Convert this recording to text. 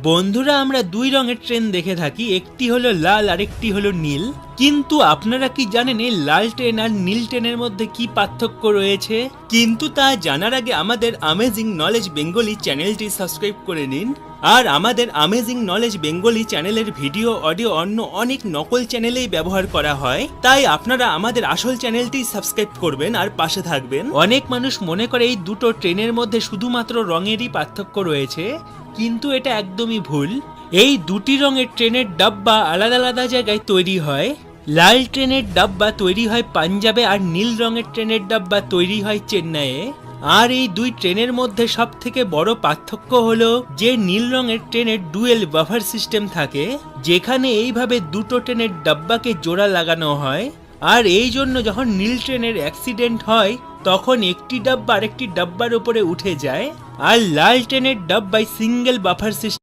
বন্ধুরা, আমরা দুই রঙের ট্রেন দেখে থাকি, একটি হলো লাল আর একটি হলো নীল। কিন্তু আপনারা কি জানেন এই লাল ট্রেন আর নীল ট্রেনের মধ্যে কি পার্থক্য রয়েছে? কিন্তু তা জানার আগে আমাদের অ্যামেজিং নলেজ বেঙ্গলি চ্যানেলটি সাবস্ক্রাইব করে নিন। আর আমাদের অ্যামেজিং নলেজ বেঙ্গলি চ্যানেলের ভিডিও অডিও অন্য অনেক নকল চ্যানেলেই ব্যবহার করা হয়, তাই আপনারা আমাদের আসল চ্যানেলটি সাবস্ক্রাইব করবেন আর পাশে থাকবেন। অনেক মানুষ মনে করে এই দুটো ট্রেনের মধ্যে শুধুমাত্র রঙেরই পার্থক্য রয়েছে, কিন্তু এটা একদমই ভুল। এই দুটি রঙের ট্রেনের ডাব্বা আলাদা আলাদা জায়গায় তৈরি হয়। লাল ট্রেনের ডাব্বা তৈরি হয় পাঞ্জাবে আর নীল রঙের ট্রেনের ডাব্বা তৈরি হয় চেন্নাইয়ে। আর এই দুই ট্রেনের মধ্যে সব থেকে বড় পার্থক্য হলো যে নীল রঙের ট্রেনের ডুয়েল বাফার সিস্টেম থাকে, যেখানে এইভাবে দুটো ট্রেনের ডাব্বাকে জোড়া লাগানো হয়। আর এই জন্য যখন নীল ট্রেনের অ্যাক্সিডেন্ট হয় তখন একটি ডাব্বা আরেকটি ডাব্বার উপরে উঠে যায়। আর লাল ট্রেনের ডাব্বায় সিঙ্গেল বাফার সিস্টেম